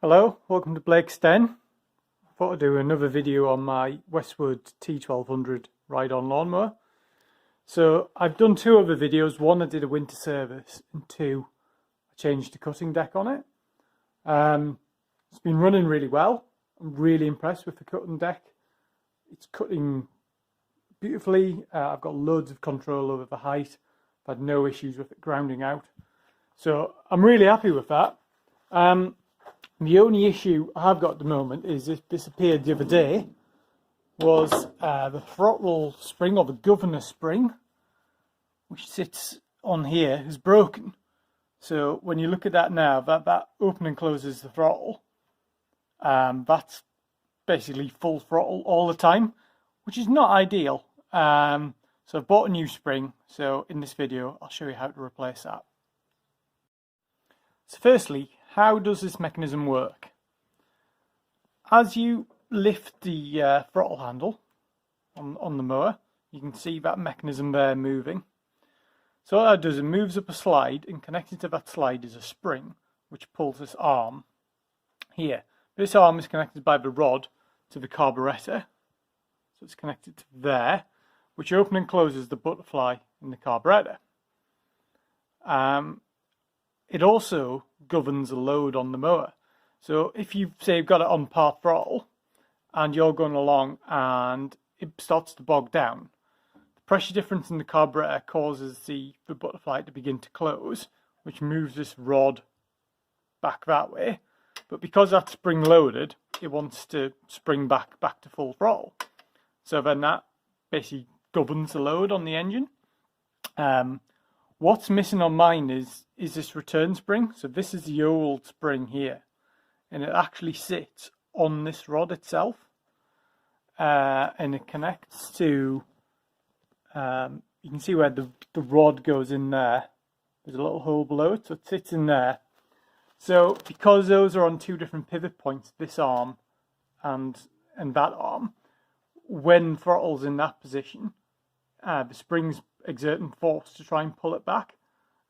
Hello, welcome to Blake Sten. I thought I'd do another video on my Westwood T1200 ride-on lawnmower. So I've done two other videos. One I did a winter service and two I changed the cutting deck on it. It's been running really well. I'm really impressed with the cutting deck. It's cutting beautifully. I've got loads of control over the height. I've had no issues with it grounding out. So I'm really happy with that. The only issue I've got at the moment is this appeared the other day, was the throttle spring, or the governor spring, which sits on here, is broken. So when you look at that now, that opens and closes the throttle. That's basically full throttle all the time, which is not ideal. So I've bought a new spring, so in this video I'll show you how to replace that. So firstly, how does this mechanism work? As you lift the throttle handle on the mower, you can see that mechanism there moving. So what that does, it moves up a slide, and connected to that slide is a spring which pulls this arm here. This arm is connected by the rod to the carburetor, so it's connected to there, which opens and closes the butterfly in the carburetor. It also governs the load on the mower. So if you've got it on part throttle and you're going along and it starts to bog down, the pressure difference in the carburetor causes the butterfly to begin to close, which moves this rod back that way. But because that's spring loaded, it wants to spring back to full throttle. So then that basically governs the load on the engine. What's missing on mine is this return spring. So this is the old spring here, and it actually sits on this rod itself, and it connects to, you can see where the rod goes in there. There's a little hole below it, so it sits in there. So because those are on two different pivot points, this arm and that arm, when throttle's in that position, the spring's exerting force to try and pull it back,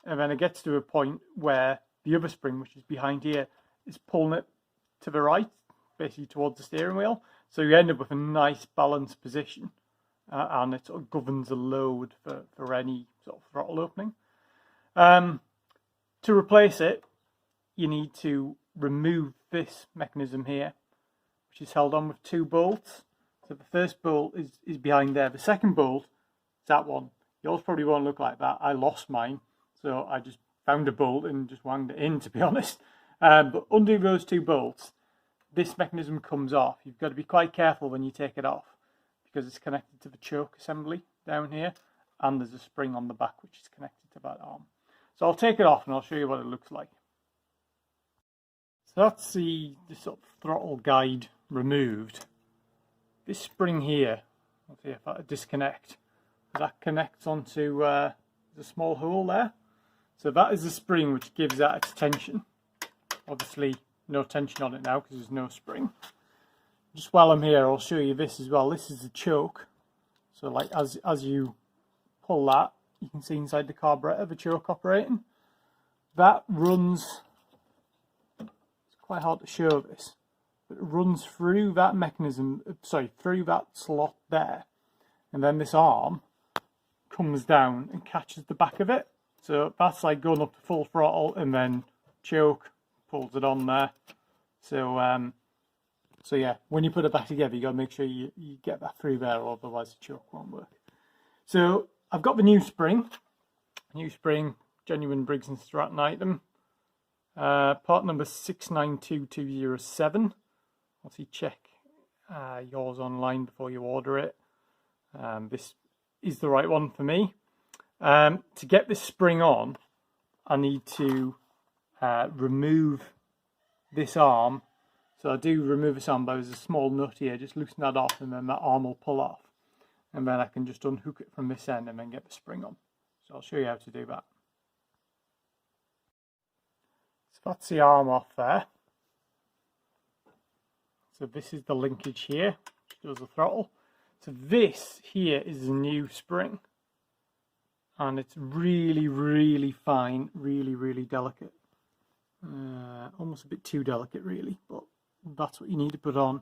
and then it gets to a point where the other spring, which is behind here, is pulling it to the right, basically towards the steering wheel. So you end up with a nice balanced position, and it sort of governs the load for any sort of throttle opening. To replace it, you need to remove this mechanism here, which is held on with two bolts. So the first bolt is behind there. The second bolt is that one. Yours probably won't look like that. I lost mine, so I just found a bolt and just wanged it in, to be honest. But under those two bolts, this mechanism comes off. You've got to be quite careful when you take it off, because it's connected to the choke assembly down here, and there's a spring on the back which is connected to that arm. So I'll take it off and I'll show you what it looks like. So that's the sort of throttle guide removed. This spring here, let's see if I disconnect. That connects onto the small hole there. So that is the spring which gives that its tension. Obviously no tension on it now because there's no spring. Just while I'm here, I'll show you this as well. This is the choke. So like as you pull that, you can see inside the carburetor the choke operating. That runs, it's quite hard to show this, but it runs through that mechanism, through that slot there. And then this arm comes down and catches the back of it. So that's like going up to full throttle, and then choke pulls it on there. So so yeah, when you put it back together, you got to make sure you get that through there, or otherwise the choke won't work. So I've got the new spring, genuine Briggs and Stratton item, part number 692207. Obviously check yours online before you order it. This is the right one for me. To get this spring on, I need to remove this arm. So I do remove this arm, but there's a small nut here. Just loosen that off, and then that arm will pull off. And then I can just unhook it from this end and then get the spring on. So I'll show you how to do that. So that's the arm off there. So this is the linkage here, which does the throttle. So this here is the new spring, and it's really, really fine, really, really delicate. almost a bit too delicate really, but that's what you need to put on.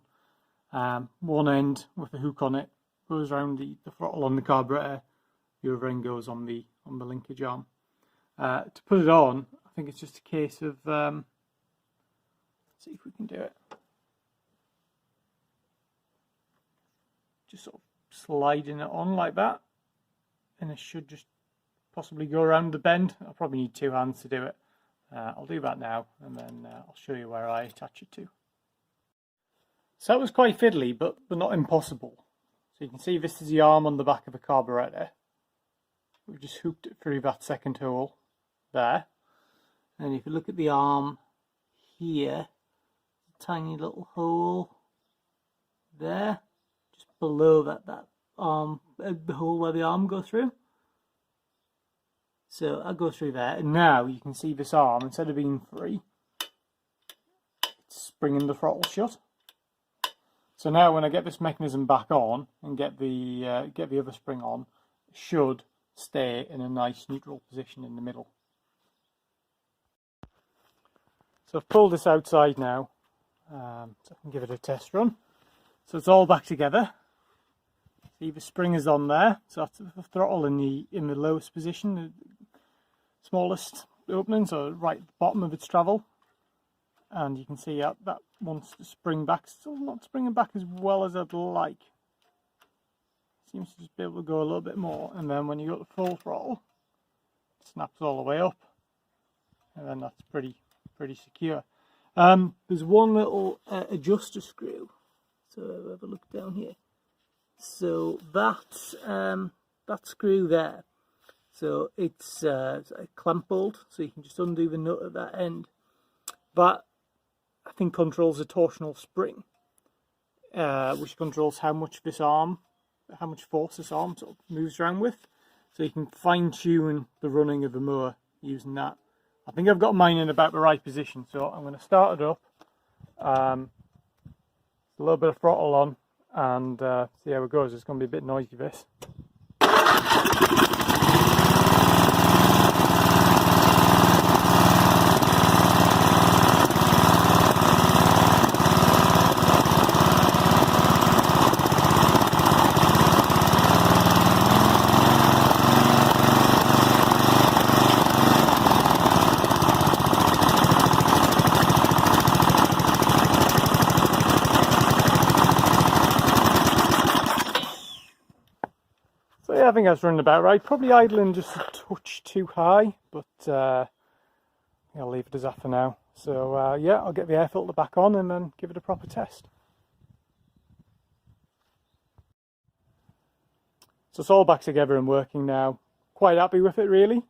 One end with a hook on it goes around the throttle on the carburetor, the other end goes on the linkage arm. To put it on, I think it's just a case of, let's see if we can do it. Just sort of sliding it on like that, and it should just possibly go around the bend. I'll probably need two hands to do it. I'll do that now, and then I'll show you where I attach it to. So that was quite fiddly, but not impossible. So you can see this is the arm on the back of a carburetor. We've just hooked it through that second hole there. And if you look at the arm here, a tiny little hole there, just below that arm, the hole where the arm goes through. So I go through there, and now you can see this arm, instead of being free, it's springing the throttle shut. So now when I get this mechanism back on and get the other spring on, it should stay in a nice neutral position in the middle. So I've pulled this outside now, so I can give it a test run. So it's all back together. See, the spring is on there, so that's the throttle in the lowest position, the smallest opening, so right at the bottom of its travel. And you can see that wants to spring back, still not springing back as well as I'd like. Seems to just be able to go a little bit more, and then when you go to full throttle, it snaps all the way up, and then that's pretty secure. There's one little adjuster screw, so have a look down here. So that screw there, so it's a clamp bolt, so you can just undo the nut at that end. That I think controls a torsional spring, which controls how much force this arm sort of moves around with. So you can fine tune the running of the mower using that. I think I've got mine in about the right position, so I'm going to start it up. A little bit of throttle on, and see how it goes. It's going to be a bit noisy, this. So yeah, I think that's running about right. Probably idling just a touch too high, but I'll leave it as that for now. So yeah, I'll get the air filter back on and then give it a proper test. So it's all back together and working now. Quite happy with it really.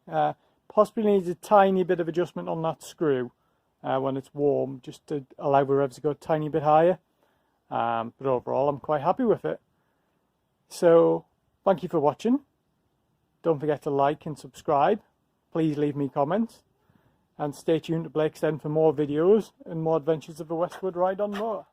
Possibly needs a tiny bit of adjustment on that screw when it's warm, just to allow the revs to go a tiny bit higher. But overall I'm quite happy with it. So thank you for watching. Don't forget to like and subscribe. Please leave me comments. And stay tuned to Briggs and Stratton for more videos and more adventures of the Westwood ride-on mower.